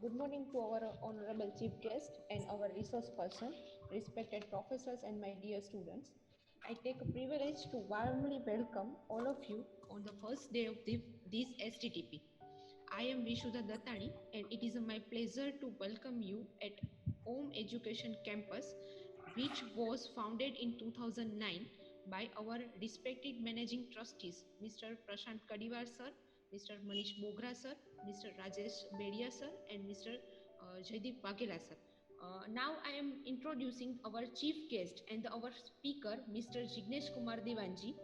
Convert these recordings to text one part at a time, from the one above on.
Good morning to our honorable chief guest and our resource person, respected professors and my dear students. I take a privilege to warmly welcome all of you on the first day of this STTP. I am Vishuddha Dattani and it is my pleasure to welcome you at Om Education Campus, which was founded in 2009 by our respected managing trustees, Mr. Prashant Kadiwar sir, Mr. Manish Bogra sir, Mr. Rajesh Bedia sir, and Mr. Jaideep Waghela sir. Now I am introducing our chief guest and our speaker, Mr. Jignesh Kumar Divanji.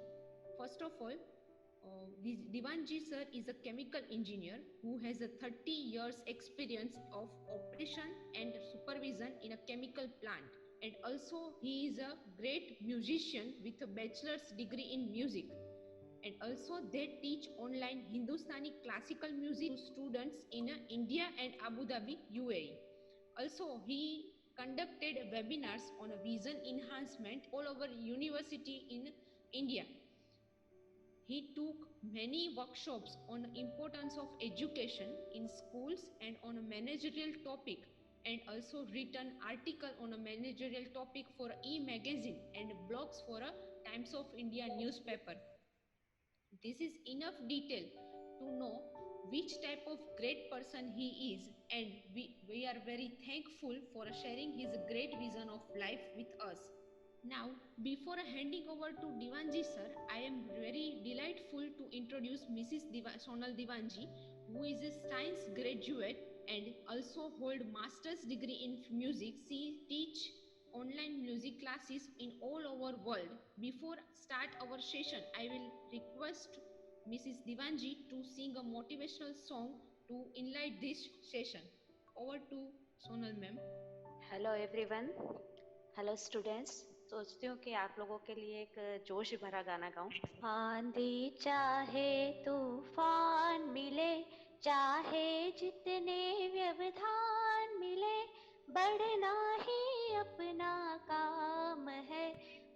First of all, Divanji sir is a chemical engineer who has a 30 years experience of operation and supervision in a chemical plant, and also he is a great musician with a bachelor's degree in music, and also they teach online Hindustani classical music to students in India and Abu Dhabi, UAE. Also, he conducted webinars on vision enhancement all over university in India. He took many workshops on importance of education in schools and on a managerial topic, and also written article on a managerial topic for e-magazine and blogs for a Times of India newspaper. This is enough detail to know which type of great person he is, and we are very thankful for sharing his great vision of life with us. Now, before handing over to Divanji sir, I am very delightful to introduce Mrs. Sonal Divanji, who is a science graduate and also hold master's degree in music. She teach online music classes in all over world. Before start our session, I will request Mrs. Divanji to sing a motivational song to enlighten this session. Over to Sonal ma'am. Hello everyone, hello students. सोचती हूँ कि आप लोगों के लिए एक जोश भरा गाना गाऊं। आंधी चाहे तूफान मिले, चाहे जितने व्यवधान मिले, बढ़ना ही अपना काम है,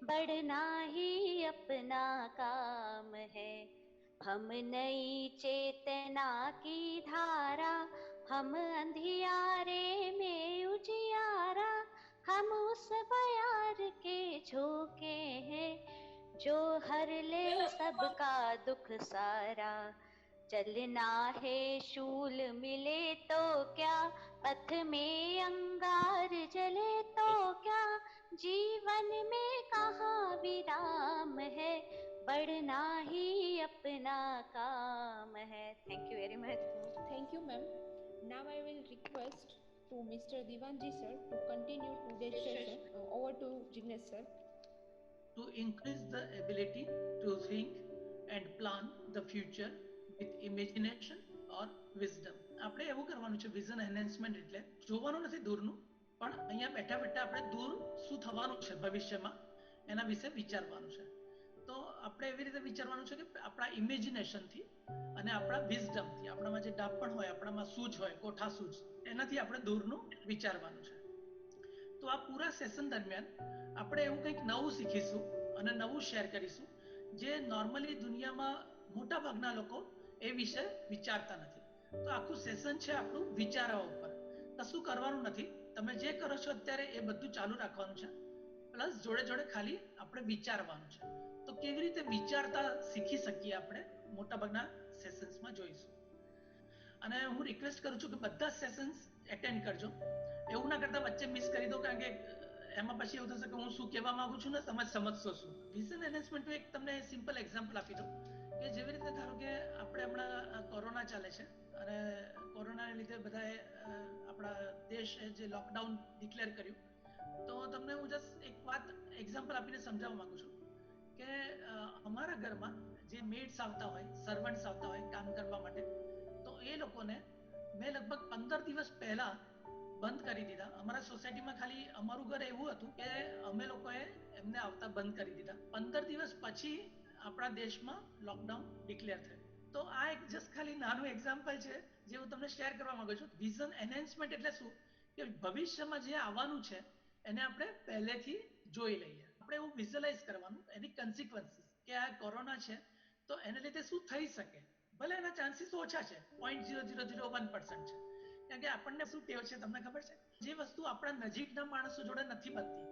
बढ़ना ही अपना काम है। हम नई चेतना की धारा, हम अंधियारे में उजियारा, हम उस बयार के झोंके हैं जो हर ले सबका दुख सारा। चलना है शूल मिले तो क्या, पथ में अंगार जले तो क्या, जीवन में कहाँ विराम है, बढ़ना ही अपना काम है। Thank you very much. Thank you, ma'am. Now I will request to Mr. Divanji sir to continue today's session. Over to Jignesh sir. To increase the ability to think and plan the future with imagination or wisdom. આપણે એવું કરવાનું છે, vision enhancement એટલે જોવાનું નથી દૂરનું, પણ અહીંયા બેઠા બેઠા આપણે દૂર શું થવાનું છે ભવિષ્યમાં એના વિશે વિચારવાનું છે. તો આપણે એવી રીતે વિચારવાનું છે કે આપણા ઇમેજિનેશનથી અને આપણા વિઝડમથી, આપણામાં જે ડાપણ હોય, આપણામાં સૂઝ હોય, કોઠા સૂઝ, એનાથી આપણે દૂરનું વિચારવાનું છે. તો આ પૂરા સેશન દરમિયાન આપણે એવું કંઈક નવું શીખીશું અને નવું શેર કરીશું જે નોર્મલી દુનિયામાં મોટા ભાગના લોકો એ વિશે વિચારતા નથી. તો આખું સેશન છે આપણું વિચારવા ઉપર. કશું કરવાનું નથી, તમે જે કરો છો અત્યારે એ બધું ચાલુ રાખવાનું છે, પ્લસ જોડે જોડે ખાલી આપણે વિચારવાનું છે. તો કેવી રીતે વિચારતા શીખી શકીએ આપણે મોટાભાગના સેશન્સમાં જોઈશું. અને હું રિક્વેસ્ટ કરું છું કે બધા સેશન્સ એટેન્ડ કરજો. એવું ના કરતા વચ્ચે મિસ કરી દો, કારણ કે એમાં પછી એવું થશે કે હું શું કહેવા માંગુ છું ને તમે સમજશો શું. વિઝન એન્હાન્સમેન્ટનું એક તમને સિમ્પલ એક્ઝામ્પલ આપી દઉં કે જેવી રીતે ધારો કે આપણે હમણાં કોરોના ચાલે છે અને કોરોનાને લીધે બધાએ આપણા દેશે જે લોકડાઉન ડિક્લેર કર્યું. તો તમને હું જસ્ટ એક વાત એક્ઝામ્પલ આપીને સમજાવવા માંગુ છું કે અમારા ઘરમાં જે મેડ્સ આવતા હોય, સર્વન્ટ્સ આવતા હોય કામ કરવા માટે, તો એ લોકોને મેં લગભગ 15 દિવસ પહેલા બંધ કરી દીધા. અમારા સોસાયટીમાં ખાલી અમારું ઘર એવું હતું કે અમે લોકોએ એમને આવતા બંધ કરી દીધા. 15 દિવસ પછી આપણા દેશમાં લોકડાઉન ડિક્લેર થયું. તો આ એક જસ્ટ ખાલી નાનું એક્ઝામ્પલ છે જે હું તમને શેર કરવા માંગુ છું. વિઝન એન્હાન્સમેન્ટ એટલે શું કે ભવિષ્યમાં જે આવવાનું છે એને આપણે પહેલેથી જોઈ લઈએ. આપણે એવું વિઝ્યુઅલાઇઝ કરવાનું એની કન્સિક્વન્સીસ કે આ કોરોના છે તો એને લીધે શું થઈ શકે. ભલે એના ચાન્સીસ ઓછા છે, 0.0001% છે, કારણ કે આપણને શું ટેવ છે તમને ખબર છે, જે વસ્તુ આપણા નજીકના માણસો જોડે નથી બનતી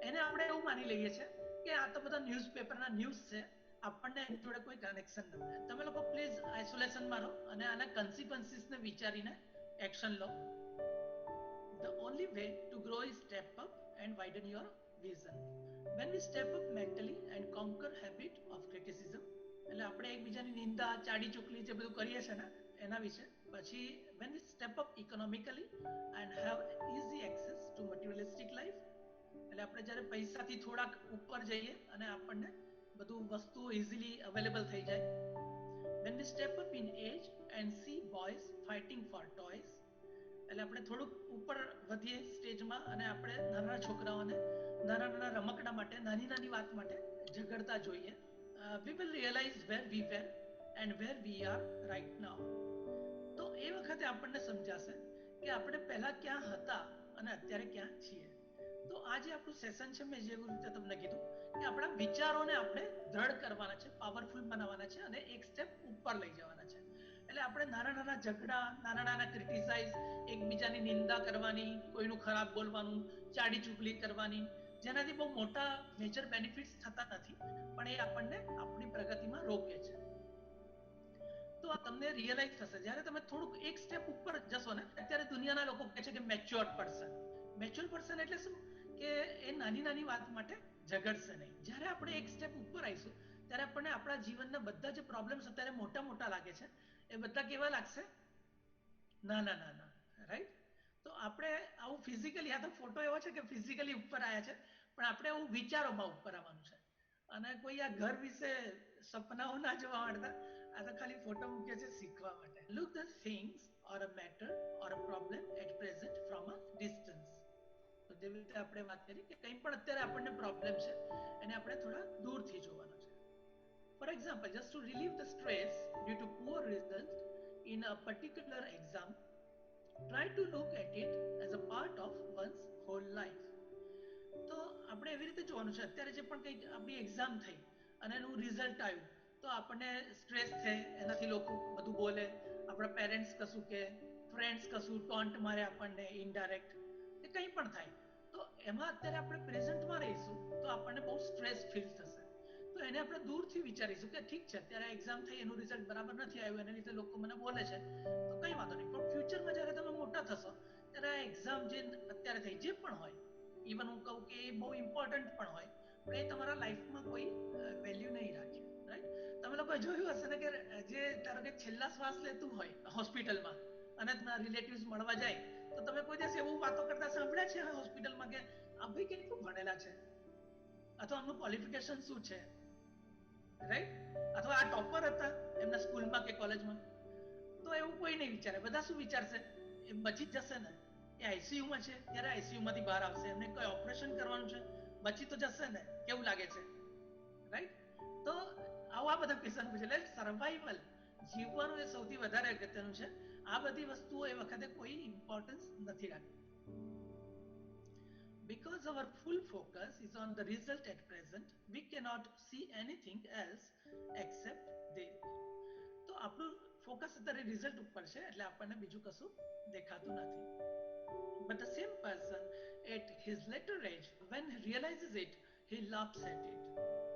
એને આપણે એવું માની લઈએ છીએ કે આ તો બધા ન્યૂઝપેપરના ન્યૂઝ છે, આપણને એની જોડે કોઈ કનેક્શન નથી. તમે લોકો પ્લીઝ આઇસોલેશનમાં રહો અને આના કન્સિક્વન્સીસને વિચારીને એક્શન લો. The only way to grow is step up and widen your vision. When we step up mentally and conquer habit of criticism, એટલે આપણે એકબીજાની નિંદા ચાડી ચુકલી જે બધું કરીએ છે ને એના વિશે. પછી when we step up economically and have easy access to materialistic life, એટલે આપણે જ્યારે પૈસાથી થોડાક ઉપર જઈએ અને આપણને બધું વસ્તુ ઇઝીલી અવેલેબલ થઈ જાય. When we step up in age and see boys fighting for toys, એટલે આપણે થોડુંક ઉપર વધીએ સ્ટેજમાં અને આપણે નાના છોકરાઓને નાના નાના રમકડા માટે નાની નાની વાત માટે ઝઘડતા જોઈએ. We will realize where we were and where we are right now. તો એ વખતે આપણને સમજાશે કે આપણે પહેલા ક્યાં હતા અને અત્યારે ક્યાં છીએ. તો આ જે આપણું સેશન છે, મેં જેવી રીતે તમને કીધું કે આપણા વિચારોને આપણે દ્રઢ કરવાના છે, પાવરફુલ બનાવવાના છે અને એક સ્ટેપ ઉપર લઈ જવાના છે. એટલે આપણે નાના નાના ઝઘડા, નાના નાના ક્રિટિસાઇઝ, એકબીજાની નિંદા કરવાની, કોઈનું ખરાબ બોલવાનું, ચાડી ચુગલી કરવાની, જેનાથી બહુ મોટા મેજર બેનિફિટ્સ થતા નથી, પણ એ આપણને આપણી પ્રગતિમાં રોકે છે. તો તમને રિયલાઇઝ થશે જ્યારે તમે થોડુંક એક સ્ટેપ ઉપર જશો ને. અત્યારે દુનિયાના લોકો કહે છે કે મેચ્યોર પર્સન. મેચ્યોર પર્સન એટલે શું કે એ નાની નાની વાત માટે ઝઘડશે નહીં. જ્યારે આપણે એક સ્ટેપ ઉપર આવીશું ત્યારે આપણને આપણા જીવનના બધા જે પ્રોબ્લેમ્સ અત્યારે મોટા મોટા લાગે છે એ બધા કેવા લાગશે? નાના નાના. રાઈટ? તો આપણે આવું ફિઝિકલી, આ તો ફોટો એવો છે કે ફિઝિકલી ઉપર આવ્યા છે, પણ આપણે એવું વિચારોમાં ઉપર આવવાનું છે. અને કોઈ આ ઘર વિશે સપનાઓ ના જોવા માંડતા, આ તો ખાલી ફોટો મૂક્યો છે શીખવા માટે. Look the things or a matter or a problem at present from a distance. તો જેવી રીતે આપણે વાત કરી કે કંઈ પણ અત્યારે આપણને પ્રોબ્લેમ છે એને આપણે થોડા દૂરથી જોવાનો છે. For example, just to relieve the stress due to poor result in a particular exam, try to look at it as a part of one's whole life. તો આપણે એવી રીતે જોવાનું છે, અત્યારે જે પણ કંઈક આપણી એક્ઝામ થઈ અને એનું રિઝલ્ટ આવ્યું તો આપણને સ્ટ્રેસ થાય, એનાથી લોકો બધું બોલે, આપણા પેરેન્ટ્સ કશું કે, ફ્રેન્ડ્સ કશું ટોન્ટ મારે આપણને ઇનડાયરેક્ટ, કે કંઈ પણ થાય. તો એમાં અત્યારે આપણે પ્રેઝન્ટમાં રહીશું તો આપણને બહુ સ્ટ્રેસ ફીલ થશે. તો એને આપણે દૂરથી વિચારીશું કે ઠીક છે, અત્યારે એક્ઝામ થઈ, એનું રિઝલ્ટ બરાબર નથી આવ્યું, એના લીધે લોકો મને બોલે છે, તો કંઈ વાંધો નહીં. પણ ફ્યુચરમાં જ્યારે તમે મોટા થશો ત્યારે આ એક્ઝામ જે અત્યારે થઈ, જે પણ હોય, ઇવન હું કહું કે એ બહુ ઇમ્પોર્ટન્ટ પણ હોય, પણ એ તમારા લાઈફમાં કોઈ વેલ્યુ નહીં રાખે. રાઈટ? તમે લોકોએ જોયું હશે ને કે જે ધારો કે છેલ્લા શ્વાસ લેતું હોય હોસ્પિટલમાં અને રિલેટિવ્સ મળવા જાય તો તમે કોઈ દિવસ એવું વાતો કરતા સાંભળ્યા છે હોસ્પિટલમાં કે આ ભાઈ કેટલું ભણેલા છે અથવા આમનું ક્વોલિફિકેશન શું છે? રાઈટ? અથવા આ ટોપર હતા એમના સ્કૂલમાં કે કોલેજમાં? તો એવું કોઈ નહીં વિચારે. બધા શું વિચારશે? એ બચી જ જશે ને, એ આઈસીયુમાં છે ત્યારે આઈસીયુ માંથી બહાર આવશે, એમને કોઈ ઓપરેશન કરવાનું છે, બચી તો જશે ને, કેવું લાગે છે? રાઈટ? તો આવા બધા ક્વેશ્ચન પૂછે. એટલે સર્વાઈવલ, જીવવાનું એ સૌથી વધારે અગત્યનું છે. આ બધી વસ્તુઓ એ વખતે કોઈ ઇમ્પોર્ટન્સ નથી રાખતી. Because our full focus is on the result at present, we cannot see anything else except this. તો આપણું ફોકસ અત્યારે રિઝલ્ટ ઉપર છે એટલે આપણને બીજું કશું દેખાતું નથી. But the same person at his later age, when he realizes it, he laughs at it.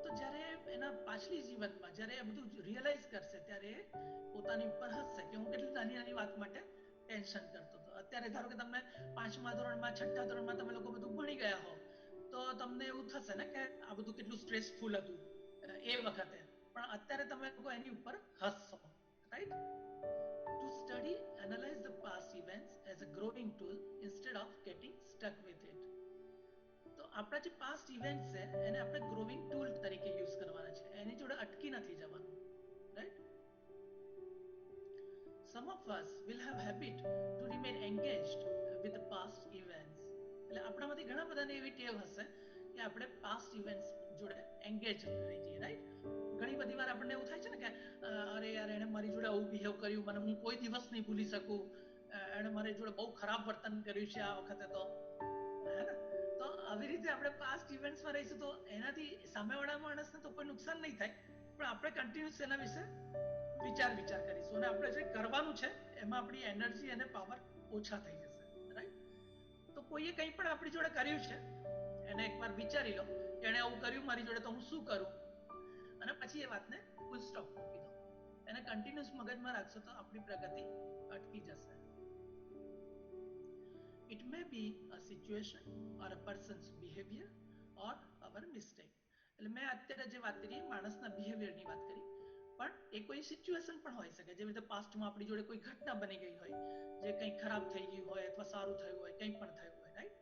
તો જ્યારે એના પાછલી જીવનમાં જ્યારે એ બધું રિયલાઇઝ કરશે ત્યારે પોતાની ઉપર હસશે કે હું કેટલી નાની નાની વાત માટે ટેન્શન કરતો હતો. અત્યારે ધારો કે તમને 5મા ધોરણમાં 6ઠા ધોરણમાં તમે લોકો બધું ભણી ગયા હો તો તમને એવું થશે ને કે આ બધું કેટલું સ્ટ્રેસફુલ હતું એ વખતે, પણ અત્યારે તમે લોકો એની ઉપર હસશો. Right? To study, analyze the past events as a growing tool instead of getting stuck with it. તો આપણા જે પાસ્ટ ઇવેન્ટ છે એને આપણે ગ્રોવિંગ ટૂલ તરીકે યુઝ કરવાના છે, એની જોડે અટકી નથી જવાનું. Right? Some of us will have habit to remain engaged with the past events. એટલે આપણામાંથી ઘણા બધાને એવી ટેવ હશે કે આપણે પાસ્ટ ઇવેન્ટ્સ જોડે એંગેજ રહી જઈએ. રાઈટ? ઘણી બધી વાર આપણને એવું થાય છે ને કે અરે યાર એણે મારી જોડે આવું બિહેવ કર્યું, મને હું કોઈ દિવસ નહીં ભૂલી શકું, એણે મારી જોડે બહુ ખરાબ વર્તન કર્યું છે આ વખતે તો. હે ને? તો આવી રીતે આપણે પાસ્ટ ઇવેન્ટ્સમાં રહીશું તો એનાથી સામેવાળા માણસને તો કોઈ નુકસાન નહીં થાય, પણ આપણે કન્ટિન્યુઅસ એના વિશે વિચાર કરીશું અને આપણે જે કરવાનું છે એમાં આપણી એનર્જી અને પાવર ઓછા થઈ જશે, રાઈટ? તો કોઈએ કંઈ પણ આપણી જોડે કર્યું છે એને એકવાર વિચારી લો કે એણે આવું કર્યું મારી જોડે તો હું શું કરું, અને પછી એ વાતને ફૂલ સ્ટોપ મૂકી દો. એને કન્ટિન્યુઅસ મગજમાં રાખશો તો આપણી પ્રગતિ અટકી જશે. It may be a situation or a person's behavior or our mistake. એટલે મેં અત્યારે જે વાત કરી માણસના બિહેવિયરની વાત કરી, પણ એ કોઈ સિચ્યુએશન પણ હોઈ શકે, જેવી રીતે પાસ્ટમાં આપણી જોડે કોઈ ઘટના બની ગઈ હોય, જે કંઈ ખરાબ થઈ ગયું હોય અથવા સારું થયું હોય, કંઈ પણ થયું હોય, રાઈટ?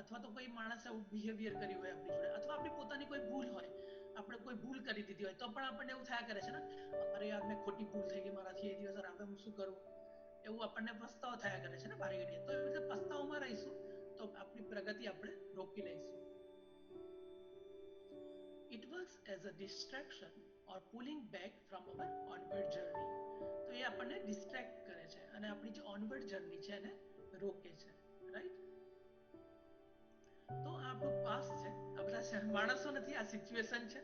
અથવા તો કોઈ માણસે એવું બિહેવિયર કર્યું હોય આપણી જોડે, અથવા આપણી પોતાની કોઈ ભૂલ હોય, આપણે કોઈ ભૂલ કરી દીધી હોય તો પણ આપણને એવું થયા કરે છે ને, અરે યાર મેં ખોટી ભૂલ થઈ ગઈ મારાથી એ દિવસ, હવે હું શું કરું, એવું આપણને પસ્તાવો થયા કરે છે ને બારી ઘડીએ. તો એવી રીતે પસ્તાવોમાં રહીશું તો આપણી પ્રગતિ આપણે રોકી લઈશું. It works as a distraction or pulling back from our onward journey. તો એ આપણને ડિસ્ટ્રેક્ટ કરે છે અને આપણી જે ઓનવર્ડ જર્ની છે એને રોકે છે, રાઈટ? તો આ આપણું પાસ્ટ છે, આ બધા માણસો નથી, આ સિચ્યુએશન છે,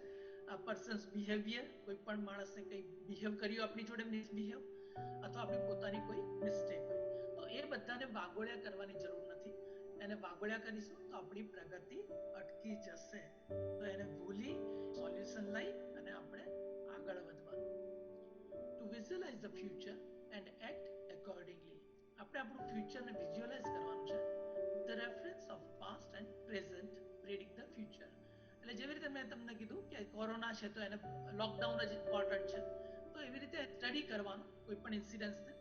આ પર્સન્સ બિહેવિયર, કોઈ પણ માણસને કંઈ બિહેવ કર્યું આપણી જોડે મિસબિહેવ, અથવા આપણી પોતાની કોઈ મિસ્ટેક હોય, તો એ બધાને વાગોળ્યા કરવાની જરૂર નથી. એને વાગોળ્યા કરીશું તો આપણી પ્રગતિ અટકી જશે. તો એને ભૂલી સોલ્યુશન લઈ અને આપણે આગળ વધવાનું. To visualize the future and act accordingly. આપણે આપણું ફ્યુચરને વિઝ્યુઅલાઇઝ કરવાનું છે. The reference of past and present predict the future. એટલે જેવી રીતે મેં તમને કીધું કે કોરોના છે તો એને લોકડાઉન જ ઇમ્પોર્ટન્ટ છે, તો એવી રીતે સ્ટડી કરવાનું કોઈ પણ ઇન્સિડન્સને,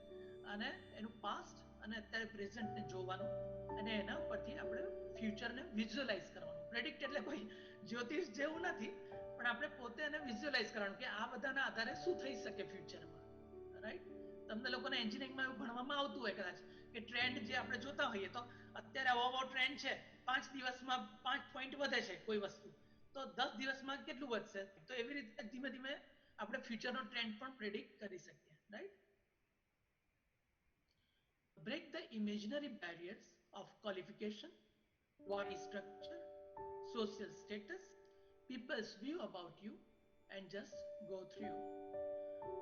અને એનું પાસ્ટ અને અત્યારે પ્રેઝન્ટને જોવાનું, અને એના ઉપરથી આપણે ફ્યુચરને વિઝ્યુઅલાઇઝ કરવાનું. પ્રેડિક્ટ એટલે કોઈ જ્યોતિષ જેવું નથી, પણ આપણે પોતે એને વિઝ્યુઅલાઇઝ કરવાનું કે આ બધાના આધારે શું થઈ શકે ફ્યુચરમાં, રાઈટ? તમને લોકોને એન્જિનિયરિંગમાં એવું ભણવામાં આવતું હોય કદાચ કે ટ્રેન્ડ જે આપણે જોતા હોઈએ, તો અત્યારે આવો ટ્રેન્ડ છે, 5 દિવસમાં 5 પોઈન્ટ વધે છે કોઈ વસ્તુ, તો 10 દિવસમાં કેટલું વધશે? તો એવી રીતે ધીમે ધીમે આપણે ફ્યુચરનો ટ્રેન્ડ પણ પ્રેડિક્ટ કરી શકીએ, right? Break the imaginary barriers of qualification, body structure, social status, people's view about you, and just go through.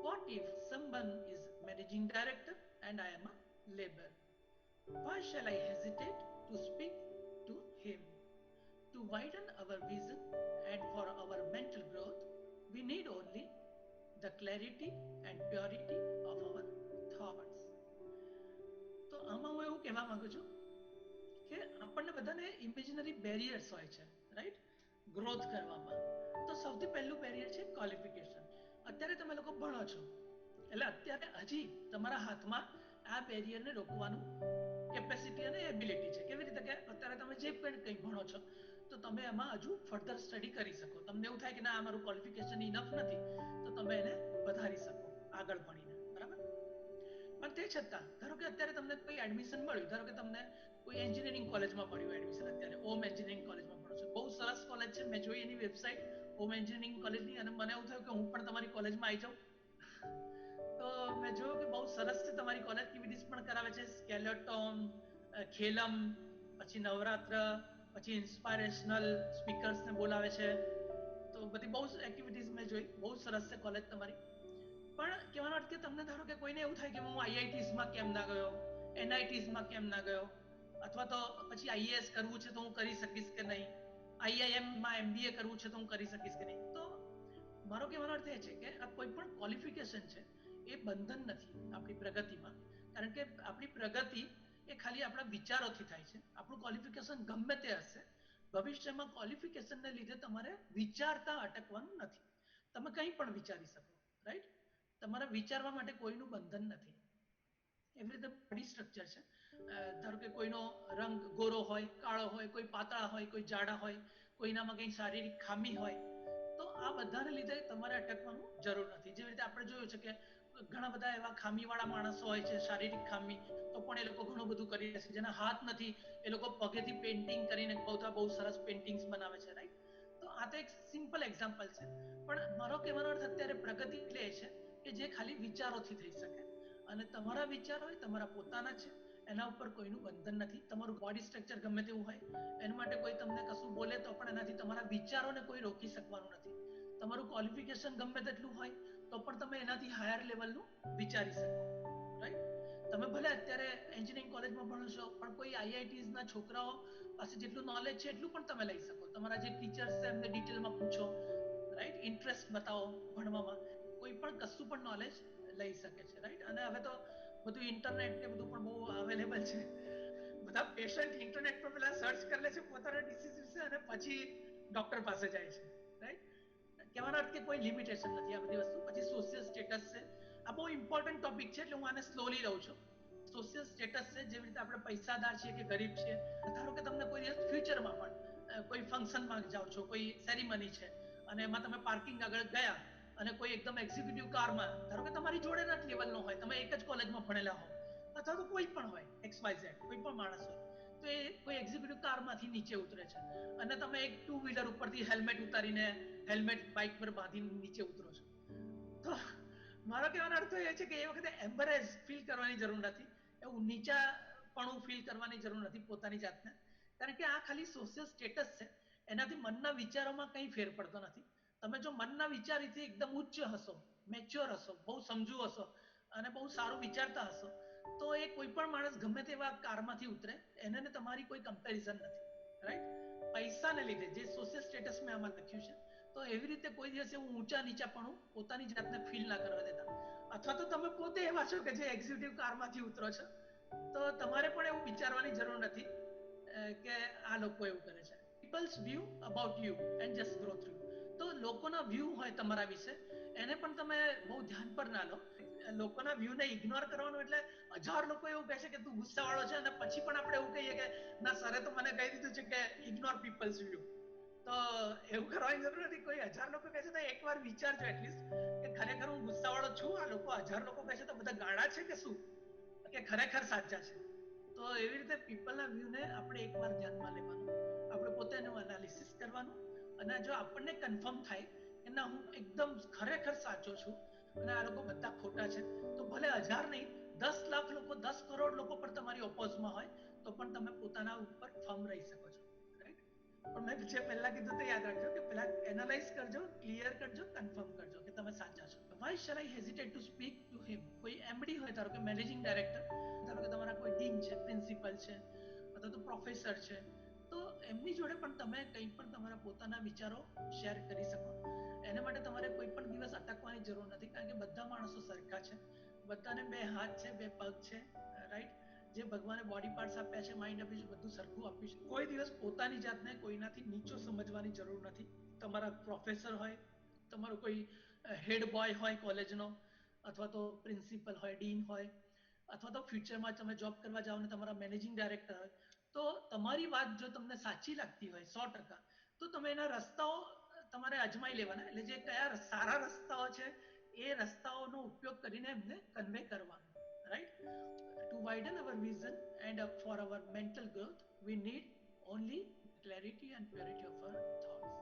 What if someone is managing director and I am a labor? Why shall I hesitate to speak to him? To widen our vision and for our mental growth, we need only the clarity and purity of our thoughts. તો આમાં હું એવું કહેવા માંગુ છું કે આપણને બધાને ઇમેજિનરી બેરિયર્સ હોય છે, રાઈટ? ગ્રોથ કરવામાં. તો સૌથી પહેલું બેરિયર છે ક્વોલિફિકેશન. અત્યારે તમે લોકો ભણો છો, એટલે અત્યારે હજી તમારા હાથમાં આ બેરિયરને રોકવાનું કેપેસિટી અને એબિલિટી છે. કેવી રીતે? કે અત્યારે તમે જે પણ કંઈ ભણો છો તો તમે એમાં હજુ ફર્ધર સ્ટડી કરી શકો. તમને એવું થાય કે ના, મારું ક્વોલિફિકેશન ઇનફ નથી, તો તમે એને વધારી શકો આગળ ભણીને, બરાબર? પણ તે છતાં ધારો કે અત્યારે તમને કોઈ એડમિશન મળ્યું, ધારો કે તમને કોઈ એન્જિનિયરિંગ કોલેજમાં મળ્યું એડમિશન, અત્યારે ઓમ એન્જિનિયરિંગ કોલેજમાં ભણો છો, બહુ સરસ કોલેજ છે, મેં જોઈ એની વેબસાઇટ ઓમ એન્જિનિયરિંગ કોલેજની, અને મને એવું થયું કે હું પણ તમારી કોલેજમાં આવી જાઉં. તો મેં જોયું કે બહુ સરસ છે તમારી કોલેજ, એક્ટિવિટીઝ પણ કરાવે છે, સ્કેલેટોન, ખેલમ, પછી નવરાત્ર, પછી ઇન્સ્પાયરેશનલ સ્પીકર્સને બોલાવે છે, તો બધી બહુ એક્ટિવિટીઝ મેં જોઈ, બહુ સરસ છે કોલેજ તમારી. પણ કહેવાનો અર્થ કે તમને ધારો કે કોઈને એવું થાય કે હું આઈઆઈટીઝમાં કેમ ના ગયો, એનઆઈટીઝમાં કેમ ના ગયો, અથવા તો પછી આઈએએસ કરવું છે તો હું કરી શકીશ કે નહીં, આઈઆઈએમમાં એમબીએ કરવું છે તો હું કરી શકીશ કે નહીં. તો મારો કહેવાનો અર્થ એ છે કે આ કોઈ પણ ક્વોલિફિકેશન છે એ બંધન નથી આપણી પ્રગતિમાં, કારણ કે આપણી પ્રગતિ એ ખાલી આપણા વિચારોથી થાય છે. આપણું ક્વોલિફિકેશન ગમે તે હશે, ભવિષ્યમાં ક્વોલિફિકેશનને લીધે તમારે વિચારતા અટકવાનું નથી. તમે કંઈ પણ વિચારી શકો, રાઈટ? તમારા વિચારવા માટે કોઈનું બંધન નથી. એવી રીતે બોડી સ્ટ્રક્ચર છે, ધારો કે કોઈનો રંગ ગોરો હોય, કાળો હોય, કોઈ પાતળા હોય, કોઈ જાડા હોય, કોઈનામાં કંઈ શારીરિક ખામી હોય, તો આ બધાને લીધે તમારે અટકવાનું જરૂર નથી. જેવી રીતે આપણે જોયું છે કે ઘણા બધા એવા ખામીવાળા માણસો હોય છે, શારીરિક ખામી, તો પણ એ લોકો ઘણું બધું કરી લે છે. જેના હાથ નથી એ લોકો પગેથી પેઇન્ટિંગ કરીને બહુ સરસ પેઇન્ટિંગ્સ બનાવે છે, રાઈટ? તો આ તો એક સિમ્પલ એક્ઝામ્પલ છે. પણ મારો કહેવાનો અર્થ અત્યારે પ્રગતિ એટલે એ છે કે જે ખાલી વિચારોથી થઈ શકે, અને તમારા વિચારો એ તમારા પોતાના છે, એના ઉપર કોઈનું બંધન નથી. તમારું બોડી સ્ટ્રક્ચર ગમે તેવું હોય, એના માટે કોઈ તમને કશું બોલે તો પણ એનાથી તમારા વિચારોને કોઈ રોકી શકવાનું નથી. તમારું ક્વોલિફિકેશન ગમે તેટલું હોય તો પણ તમે એનાથી હાયર લેવલનું વિચારી શકો, રાઈટ? તમે ભલે અત્યારે એન્જિનિયરિંગ કોલેજમાં ભણો છો, પણ કોઈ આઈઆઈટીઝ ના છોકરાઓ પાસે જેટલું નોલેજ છે એટલું પણ તમે લઈ શકો. તમારા જે ટીચર્સ છે એમને ડિટેલમાં પૂછો, રાઈટ, ઇન્ટરેસ્ટ બતાવો ભણવામાં, કોઈ પણ કશું પણ નોલેજ લઈ શકે છે, રાઈટ. અને હવે તો બધું ઇન્ટરનેટ ને બધું પણ બહુ અવેલેબલ છે. બધા પેશન્ટ ઇન્ટરનેટ પર પેલા સર્ચ કરી લે છે પોતાના ડિસીઝ વિશે અને પછી ડોક્ટર પાસે જાય છે, રાઈટ. કહેવાનો અર્થ કે કોઈ લિમિટેશન નથી આ બધી વસ્તુ. પછી સોશિયલ સ્ટેટસ છે, આ બહુ ઇમ્પોર્ટન્ટ ટોપિક છે એટલે હું આને સ્લોલી લઉં છું. સોશિયલ સ્ટેટસ છે, જેવી રીતે આપણે પૈસાદાર છીએ કે ગરીબ છીએ. ધારો કે તમને કોઈ દિવસ ફ્યુચરમાં પણ કોઈ ફંક્શનમાં જાઓ છો, કોઈ સેરેમની છે અને એમાં તમે પાર્કિંગ આગળ ગયા અને કોઈ એકદમ એક્ઝિક્યુટિવ કારમાં, ધારો કે તમારી જોડેના જ લેવલનો હોય, તમે એક જ કોલેજમાં ભણેલા હો, અથવા તો કોઈ પણ હોય, XYZ કોઈ પણ માણસ હોય, તો એ કોઈ એક્ઝિક્યુટિવ કારમાંથી નીચે ઉતરે છે અને તમે એક ટુ વ્હીલર ઉપરથી હેલ્મેટ ઉતારીને હેલ્મેટ બાઇક પર બાંધીને નીચે ઉતરો છો. તો મારો કહેવાનો અર્થ એ છે કે એ વખતે એમ્બરેસ ફીલ કરવાની જરૂર નથી, એવું નીચાપણું ફીલ કરવાની જરૂર નથી પોતાની જાતને. કારણ કે આ ખાલી સોશિયલ સ્ટેટસ છે, એનાથી મનના વિચારોમાં કંઈ ફેર પડતો નથી. તમે જો મનના વિચારથી એકદમ ઉચ્ચ હશો, મેચ્યોર હશો, બહુ સમજુ હશો અને બહુ સારું વિચારતા હશો, તો એ કોઈ પણ માણસ ગમે તેવા કારમાંથી ઉતરે, એને તમારી કોઈ કમ્પેરિઝન નથી, રાઈટ. પૈસાને લીધે જે સોશિયલ સ્ટેટસ મેં આમાં લખ્યું છે, તો એવી રીતે કોઈ દિવસ એવું ઊંચા નીચાપણું પોતાની જાતને ફીલ ના કરવા દેતા. અથવા તો તમે પોતે એવા છો કે જે એક્ઝિક્યુટિવ કારમાંથી ઉતરો છો, તો તમારે પણ એવું વિચારવાની જરૂર નથી કે આ લોકો એવું કરે છે. People's view about you and just grow through. તો લોકોના વ્યૂ હોય તમારા વિશે, એને પણ તમે બહુ ધ્યાન પર ના લો. લોકોના વ્યૂને ઇગ્નોર કરવાનું એટલે 1000 લોકો એવું કહે છે કે તું ગુસ્સાવાળો છે અને પછી પણ આપણે એવું કહીએ કે ના સરે તો મને કહી દીધું છે કે ઇગ્નોર પીપલ્સ વ્યૂ. તો એવું કરવાની જરૂર નથી. કોઈ 1000 લોકો કહે છે તો એકવાર વિચારજો એટલીસ્ટ કે ખરેખર હું ગુસ્સાવાળો છું, આ લોકો 1000 લોકો કહે છે તો બધા ગાળા છે કે શું, કે ખરેખર સાચા છે. તો એવી રીતે પીપલના વ્યૂને આપણે એકવાર ધ્યાનમાં લેવાનું, આપણે પોતે એનું એનાલિસિસ કરવાનું, અને જો આપણને કન્ફર્મ થાય કે ના હું એકદમ ખરેખર સાચો છું અને આ લોકો બધા ખોટા છે, તો ભલે 1000 નહીં, 10 લાખ લોકો, 10 કરોડ લોકો પણ તમારી ઓપોઝમાં હોય તો પણ તમે પોતાના ઉપર ફર્મ રહી શકો છો, રાઈટ. પણ મેં જે પહેલા કીધું તો યાદ રાખજો કે પહેલા એનાલાઇઝ કરજો, ક્લિયર કરજો, કન્ફર્મ કરજો કે તમે સાચા છો. Why shall I hesitate to speak to him? કોઈ એમડી હોય, ધારો કે મેનેજિંગ ડાયરેક્ટર, ધારો કે તમારા કોઈ ડીન છે, પ્રિન્સિપલ છે, અથવા તો પ્રોફેસર છે, તો એમની જોડે પણ તમે કંઈ પણ તમારા પોતાના વિચારો શેર કરી શકો. એને માટે તમારે કોઈ પણ દિવસ અટકવાની જરૂર નથી, કારણ કે બધા માણસો સરખા છે, બધાને બે હાથ છે, બે પગ છે, રાઈટ. જે ભગવાને બોડી પાર્ટ્સ આપ્યા છે, માઇન્ડ આપ્યું છે, બધું સરખું આપ્યું છે. કોઈ દિવસ પોતાની જાતને કોઈનાથી નીચો સમજવાની જરૂર નથી. તમારા પ્રોફેસર હોય, તમારો કોઈ હેડ બોય હોય કોલેજનો, અથવા તો પ્રિન્સિપલ હોય, ડીન હોય, અથવા તો ફ્યુચરમાં તમે જોબ કરવા જાઓ ને તમારા મેનેજિંગ ડાયરેક્ટર હોય, તો તમારી વાત જો તમને સાચી લાગતી હોય 100%, તો તમે એના રસ્તાઓ તમારે અજમાઈ લેવાના. એટલે જે કયા સારા રસ્તાઓ છે એ રસ્તાઓનો ઉપયોગ કરીને એમને કન્વે કરવાનું, right. To widen our vision and for our mental growth, we need only clarity and purity of our thoughts.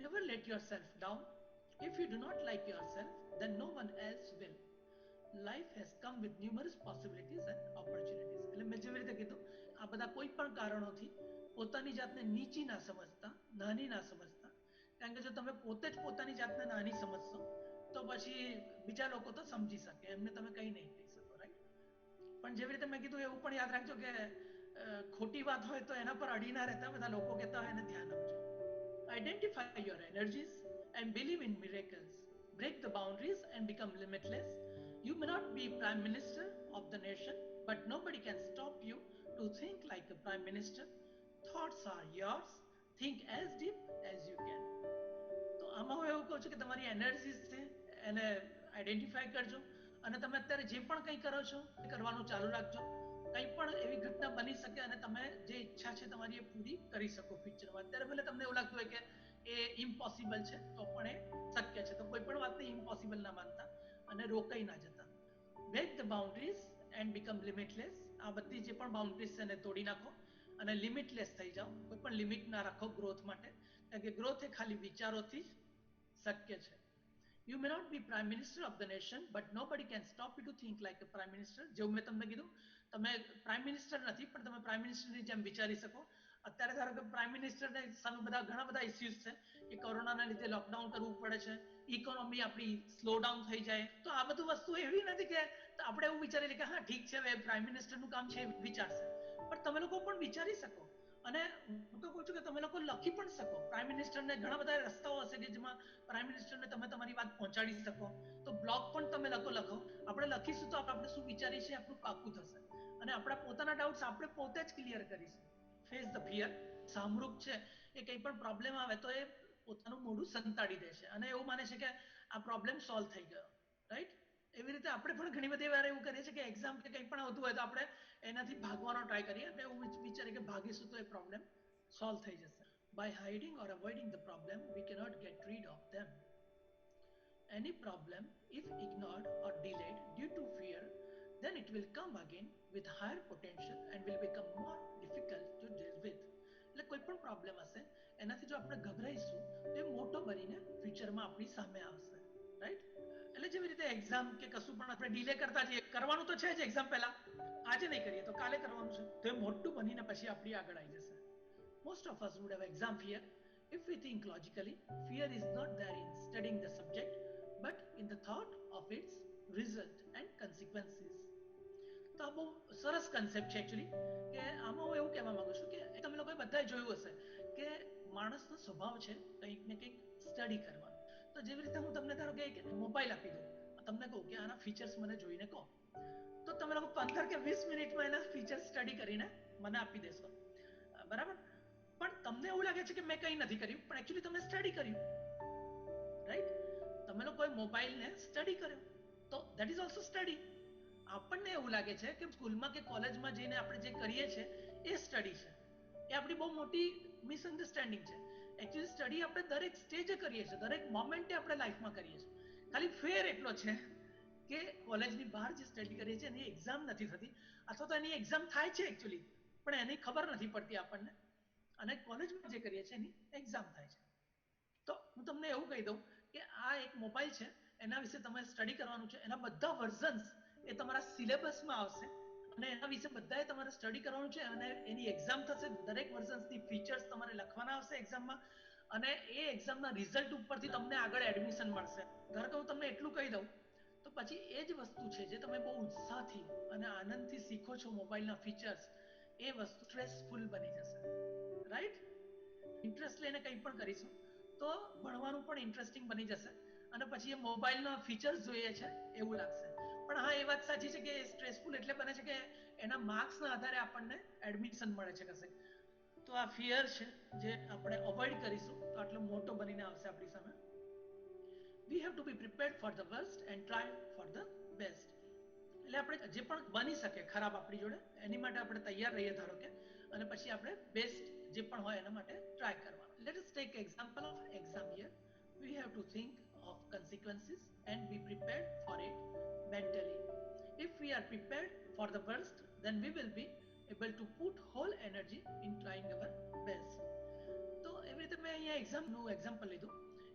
Never let yourself down. If you do not like yourself, then no one else will. Life has come with numerous possibilities and opportunities. એટલે મેં જેવી રીતે કીધું, આ બધા કોઈ પણ કારણોથી પોતાની જાતને નીચી ના સમજતા, નાની ના સમજતા. કારણ કે જો તમે પોતે જ પોતાની જાતને નાની સમજશો તો પછી બીજા લોકો તો સમજી શકે, એમને તમે કંઈ નહીં કહી શકો, રાઈટ. પણ જેવી રીતે મેં કીધું એવું પણ યાદ રાખજો કે ખોટી વાત હોય તો એના પર અડી ના રહેતા. બધા લોકો કહેતા હોય એને ધ્યાન આપજો. Identify your energies and believe in miracles. Break the boundaries and become limitless. You may not be Prime Minister of the nation, but nobody can stop you to think like a Prime Minister. Thoughts are yours. Think as deep as you can. તો આમાં હું એવું કહું છું કે તમારી energies છે એને આઈડેન્ટિફાઈ કરજો, અને તમે અત્યારે જે પણ કંઈ કરો છો એ કરવાનું ચાલુ રાખજો. કંઈ પણ એવી ઘટના બની શકે અને તમે જે ઈચ્છા છે તમારી એ પૂરી કરી શકો ફ્યુચરમાં. અત્યારે ભલે તમને એવું લાગતું હોય કે એ ઇમ્પોસિબલ છે, તો પણ એ શક્ય છે. તો કોઈ પણ વાતને ઇમ્પોસિબલ ના માનતા અને રોકાઈ ના જતા. Break the boundaries and become limitless. આ બધી જે પણ બાઉન્ડ્રીઝ છે એને તોડી નાખો અને લિમિટલેસ થઈ જાઓ. કોઈ પણ લિમિટ ના રાખો ગ્રોથ માટે, કારણ કે ગ્રોથ એ ખાલી વિચારોથી જ શક્ય છે. You may not be Prime Minister of the nation, but nobody can stop you to think like a Prime Minister. જેવું મેં તમને કીધું, તમે પ્રાઇમ મિનિસ્ટર નથી પણ તમે પ્રાઇમ મિનિસ્ટરની જેમ વિચારી શકો. અત્યારે ધારો કે પ્રાઇમ મિનિસ્ટરને સામે ઘણા બધા ઇસ્યુઝ છે કે કોરોનાના લીધે લોકડાઉન કરવું પડે છે, ઇકોનોમી આપણી સ્લો ડાઉન થઈ જાય. તો આ બધું વસ્તુ એવી નથી કે આપણે એવું વિચારીએ કે હા ઠીક છે હવે પ્રાઇમ મિનિસ્ટરનું કામ છે વિચારશે, પણ તમે લોકો પણ વિચારી શકો. અને હું તો કહું છું કે તમે લોકો લખી પણ શકો. પ્રાઇમ મિનિસ્ટરને ઘણા બધા રસ્તાઓ હશે કે જેમાં પ્રાઇમ મિનિસ્ટરને તમે તમારી વાત પહોંચાડી શકો. તો બ્લોગ પણ તમે લખો. આપણે લખીશું તો આપણે શું વિચારીએ છીએ આપણું પાક્કું થશે, અને આપણા પોતાના ડાઉટ્સ આપણે પોતે જ ક્લિયર કરીશું. Face the fear. સામરૂપ છે એ કંઈ પણ પ્રોબ્લેમ આવે તો એ પોતાનું મોઢું સંતાડી દે છે અને એવું માને છે કે આ પ્રોબ્લેમ સોલ્વ થઈ ગયો, રાઈટ? એવી રીતે આપણે પણ ઘણી બધી વાર એવું કરીએ છીએ કે એક્ઝામ કે કંઈ પણ આવતું હોય તો આપણે એનાથી ભાગવાનો ટ્રાય કરીએ અને એવું વિચારીએ કે ભાગીશું તો એ પ્રોબ્લેમ સોલ્વ થઈ જશે. By hiding or avoiding the problem, we cannot get rid of them. Any problem, if ignored or delayed due to fear, then it will come again with higher potential and will become more difficult to deal with. એટલે કોઈ પણ problem હશે એનાથી જો આપણે ગભરાઈશું તો એ મોટો બનીને ફ્યુચરમાં આપણી સામે આવશે, રાઈટ? એટલે જેવી રીતે એક્ઝામ કે કશું પણ આપણે ડીલે કરતા જઈએ, કરવાનું તો છે જ એક્ઝામ પહેલા, આજે નહીં કરીએ તો કાલે કરવાનું છે, તો એ મોટું બનીને પછી આપણી આગળ આવી જશે. Most of us would have exam fear. If we think logically, fear is not there in studying the subject, but in the thought of its result and consequences. તો આ બહુ સરસ કન્સેપ્ટ છે એકચ્યુઅલી, કે આમાં હું એવું કહેવા માંગુ છું કે તમે લોકોએ બધાએ જોયું હશે કે માણસનો સ્વભાવ છે કંઈક ને કંઈક સ્ટડી કરવાનો. તો જેવી રીતે હું તમને ધારો કે મોબાઈલ આપી દઉં, તમને કહું કે આના ફીચર્સ મને જોઈને કહો, તો તમે લોકો 15 કે 20 મિનિટમાં એના ફીચર્સ સ્ટડી કરીને મને આપી દેશો, બરાબર? પણ તમને એવું લાગે છે કે મેં કંઈ નથી કર્યું, પણ એકચ્યુઅલી તમે સ્ટડી કર્યું, રાઈટ? તમે લોકોએ મોબાઈલને સ્ટડી કર્યો, તો દેટ ઇઝ ઓલ્સો સ્ટડી. આપણને એવું લાગે છે કે સ્કૂલમાં કે કોલેજમાં જઈને આપણે જે કરીએ છીએ એ સ્ટડી છે. એ આપણી બહુ મોટી મિસઅન્ડરસ્ટેન્ડિંગ છે. એકચ્યુઅલી સ્ટડી આપણે દરેક સ્ટેજે કરીએ છીએ, દરેક મોમેન્ટે આપણે લાઈફમાં કરીએ છીએ. ખાલી ફેર એટલો છે કે કોલેજની બહાર જે સ્ટડી કરીએ છીએ એની એક્ઝામ નથી થતી, અથવા તો એની એક્ઝામ થાય છે એકચ્યુઅલી પણ એની ખબર નથી પડતી આપણને, અને કોલેજમાં જે કરીએ છીએ એની એક્ઝામ થાય છે. તો હું તમને એવું કહી દઉં કે આ એક મોબાઈલ છે, એના વિશે તમારે સ્ટડી કરવાનું છે. એના બધા વર્ઝન્સ એ તમારા સિલેબસમાં આવશે અને એના વિશે બધાએ તમારે સ્ટડી કરવાનું છે, અને એની એક્ઝામ થશે. દરેક વર્ઝન્સની ફીચર્સ તમારે લખવાના આવશે એક્ઝામમાં, અને એ એક્ઝામના રિઝલ્ટ ઉપરથી તમને આગળ એડમિશન મળશે. ધારો કે હું તમને એટલું કહી દઉં તો પછી એ જ વસ્તુ છે જે તમે બહુ ઉત્સાહથી અને આનંદથી શીખો છો મોબાઈલના ફીચર્સ, એ વસ્તુ સ્ટ્રેસફુલ બની જશે, રાઈટ? ઇન્ટરેસ્ટ લઈને કંઈ પણ કરીશું તો ભણવાનું પણ ઇન્ટરેસ્ટિંગ બની જશે, અને પછી એ મોબાઈલના ફીચર્સ જોઈએ છે એવું લાગશે. પણ હા, એ વાત સાચી છે કે સ્ટ્રેસફુલ એટલે બને છે કે એના માર્ક્સના આધારે આપણને એડમિશન મળે છે કશે. તો આ ફિયર છે જે આપણે અવોઇડ કરીશું તો આટલો મોટો બનીને આવશે આપણી સામે. We have to be prepared for the worst and try for the best. એટલે આપણે જે પણ બની શકે ખરાબ આપણી જોડે એની માટે આપણે તૈયાર રહીએ, ધારો કે, અને પછી આપણે બેસ્ટ જે પણ હોય એના માટે ટ્રાય કરવાનો. Let us take example of exam year. We have to think of consequences and be prepared for it mentally. If we are prepared for the worst, then we will be able to put whole energy in trying our best. તો એવી રીતે મેં અહીંયા એક્ઝામનું example લીધું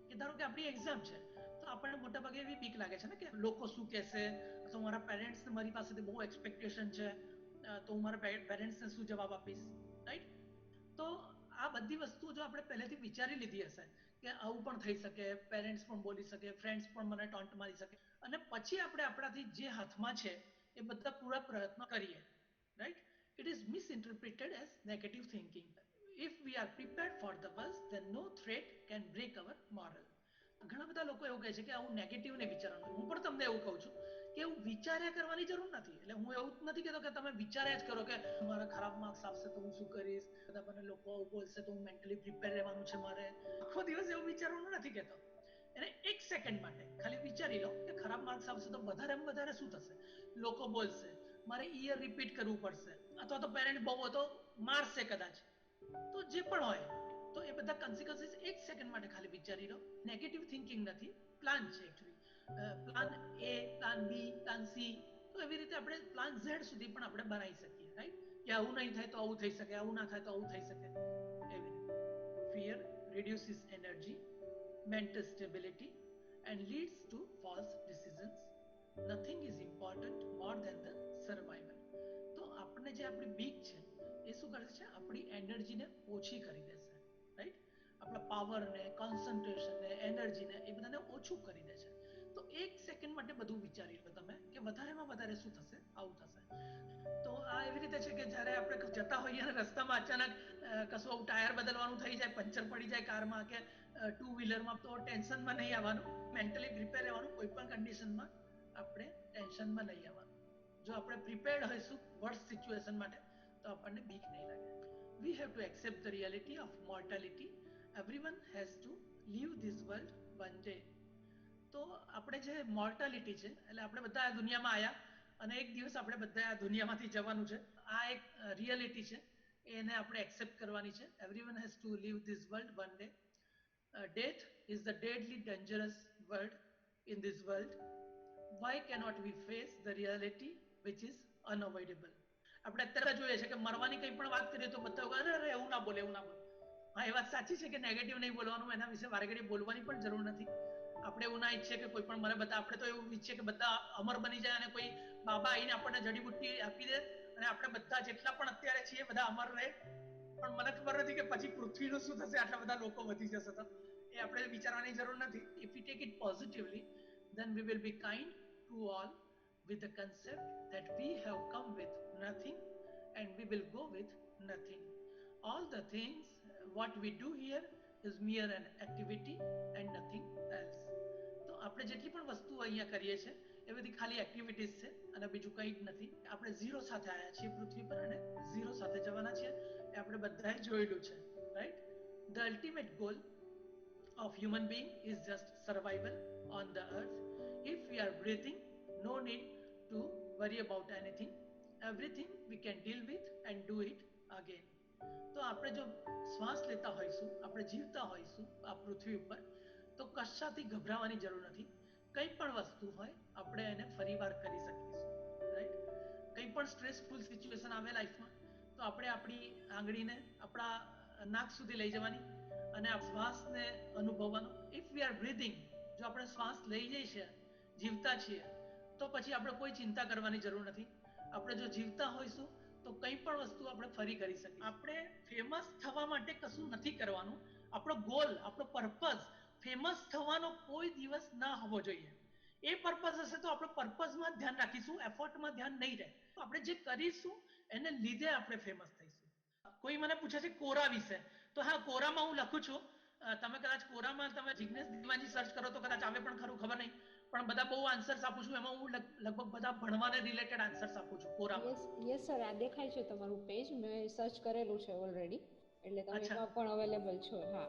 કે ધારો કે આપણી એક્ઝામ છે તો આપણને મોટાભાગે એવી બીક લાગે છે ને કે લોકો શું કહેશે, તો મારા પેરેન્ટ્સને મારી પાસેથી બહુ એક્સપેક્ટેશન છે, તો હું મારા પેરેન્ટ્સને શું જવાબ આપીશ, રાઈટ? તો આ બધી વસ્તુઓ જો આપણે પહેલેથી વિચારી લીધી હશે કે આવું પણ થઈ શકે, પેરેન્ટ્સ પણ બોલી શકે, ફ્રેન્ડ્સ પણ મને ટોન્ટ મારી શકે, અને પછી આપણે આપણાથી જે હાથમાં છે એ બધા પૂરા પ્રયત્ન કરીએ, right? It is misinterpreted as negative thinking. If we are prepared for the worst, then no threat can break our moral. ઘણા બધા લોકો એવું કહે છે કે આવું નેગેટિવ નહીં વિચારવાનું. હું પણ તમને એવું કહું છું કે એવું વિચાર્યા કરવાની જરૂર નથી. એટલે હું એવું નથી કહેતો કે તમે વિચાર્યા જ કરો કે મારા ખરાબ માર્ક્સ આવશે તો હું શું કરીશ, બધા મને લોકો આવું બોલશે તો હું મેન્ટલી પ્રિપેર રહેવાનું છે મારે. આખો દિવસ એવું વિચારવાનું નથી કહેતો. એને એક સેકન્ડ માટે ખાલી વિચારી લો કે ખરાબ માર્ક્સ આવશે તો વધારેમાં વધારે શું થશે, લોકો બોલશે, મારે ઈયર રિપીટ કરવું પડશે, અથવા તો પેરેન્ટ બહુ તો મારશે કદાચ, તો જે પણ હોય તો એ બધા કન્સિક્વન્સીસ એક સેકન્ડ માટે ખાલી વિચારી લો. નેગેટિવ થિંકિંગ નથી, પ્લાન છે એકચ્યુઅલી. પ્લાન એ, પ્લાન બી, પ્લાન સી, તો એવી રીતે આપણે પ્લાન ઝેડ સુધી પણ આપણે બનાવી શકીએ, રાઈટ? કે આવું નહીં થાય તો આવું થઈ શકે, આવું ના થાય તો આવું થઈ શકે, એવી રીતે. Fear reduces energy, mental stability, and leads to false decisions. Nothing is important more than the survival. તો આપણને જે આપણી બીક છે એ શું કરે છે, આપણી એનર્જીને ઓછી કરી દેશે, રાઈટ? આપણા પાવરને, કોન્સન્ટ્રેશનને, એનર્જીને એ બધાને ઓછું કરી દે છે. તો એક સેકન્ડ માટે બધું વિચારી લો તમે કે વધારેમાં વધારે શું થશે, આવું થશે. તો આ એવી રીતે છે કે જ્યારે આપણે જતા હોઈએ અને રસ્તામાં અચાનક કશું આવું ટાયર બદલવાનું થઈ જાય, પંચર પડી જાય કારમાં કે ટુ વ્હીલરમાં, તો ટેન્શનમાં નહીં આવવાનું, મેન્ટલી પ્રિપેર રહેવાનું. કોઈ પણ કન્ડિશનમાં આપણે ટેન્શનમાં નહીં આવવાનું. જો આપણે પ્રિપેર્ડ હોઈશું વર્સ્ટ સિચ્યુએશન માટે તો આપણને બીક નહીં લાગે. We have to accept the reality of mortality. Everyone has to leave this world one day. તો આપણે જે મોર્ટાલિટી છે એટલે આપણે બધા આ દુનિયામાં આવ્યા અને એક દિવસ આપણે બધા આ દુનિયામાંથી જવાનું છે. આ એક રિયાલિટી છે, એને આપણે એક્સેપ્ટ કરવાની છે. Everyone has to leave this world one day. Death is the deadly dangerous word in this world. Why cannot we face the reality which is unavoidable? આપણે અત્યારે જોઈએ છે કે મરવાની કંઈ પણ વાત કરીએ તો બધા અરે અરે એવું ના બોલે, એવું ના બોલે. હા, એ વાત સાચી છે કે નેગેટિવ નહીં બોલવાનું, એના વિશે વારેઘડી બોલવાની પણ જરૂર નથી. આપણે એવું ના ઈચ્છીએ કે કોઈ પણ મરે. બધા આપણે તો એવું ઈચ્છીએ કે બધા અમર બની જાય અને કોઈ બાબા આવીને આપણને જડીબુટ્ટી આપી દે અને આપણે બધા જેટલા પણ અત્યારે છીએ બધા અમર રહે. પણ મને ખબર નથી કે પછી પૃથ્વીનું શું થશે, આટલા બધા લોકો વધી જશે તો એ આપણે વિચારવાની જરૂર નથી. If you take it positively, then we will be kind to all with the concept that we have come with nothing and we will go with nothing. All the things what we do here is mere an activity and nothing else. તો આપણે જેટલી પણ વસ્તુઓ અહીંયા કરીએ છીએ એ બધી ખાલી એક્ટિવિટીઝ છે અને બીજું કંઈ જ નથી. આપણે ઝીરો સાથે આવ્યા છીએ પૃથ્વી પર અને ઝીરો સાથે જવાના છીએ, એ આપણે બધાએ જોયેલું છે, right? The ultimate goal of human being is just survival on the earth. If we are breathing, no need to worry about anything. Everything we can deal with and do it again. તો આપણે જો શ્વાસ લેતા હોઈશું, આપણે જીવતા હોઈશું આ પૃથ્વી ઉપર, તો કશાથી ગભરાવાની જરૂર નથી. કંઈ પણ વસ્તુ હોય આપણે એને ફરીવાર કરી શકીશું, રાઈટ? કંઈ પણ સ્ટ્રેસફુલ સિચ્યુએશન આવે લાઈફમાં તો આપણે આપણી આંગળીને આપણા નાક સુધી લઈ જવાની અને આ શ્વાસને અનુભવવાનો. ઇફ વી આર બ્રીથિંગ, જો આપણે શ્વાસ લઈ જઈએ છીએ, જીવતા છીએ, તો પછી આપણે કોઈ ચિંતા કરવાની જરૂર નથી. આપણે જો જીવતા હોઈશું તો કંઈ પણ વસ્તુ આપણે ફરી કરી શકીએ. આપણે ફેમસ થવા માટે કશું નથી કરવાનું. આપણો ગોલ, આપણો પર્પઝ ફેમસ થવાનો કોઈ દિવસ ના હોવો જોઈએ. એ પર્પઝ હશે તો આપણે પર્પઝમાં ધ્યાન રાખીશું, એફર્ટમાં ધ્યાન નહીં રહે. આપણે જે કરીશું એને લીધે આપણે ફેમસ થઈશું. કોઈ મને પૂછે છે કોરા વિશે, તો હા, કોરામાં હું લખું છું. તમે કદાચ કોરામાં તમે જિગ્નેશ દિવાનજી સર્ચ કરો તો કદાચ આવે પણ ખરું, ખબર નહીં. પણ બધા બહુ આન્સર્સ આપું છું. એમાં હું લગભગ બધા ભણવાને રિલેટેડ આન્સર્સ આપું છું કોરામાં. યસ સર, આ દેખાય છે તમારું પેજ, મેં સર્ચ કરેલું છે ઓલરેડી, એટલે તમે અચ્છા, એમાં પણ અવેલેબલ છો. હા,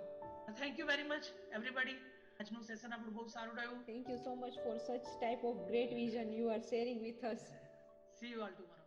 thank you very much everybody. આજનું સેશન આપણું બહુ સારું રહ્યું. Thank you so much for such type of great vision you are sharing with us. See you all tomorrow.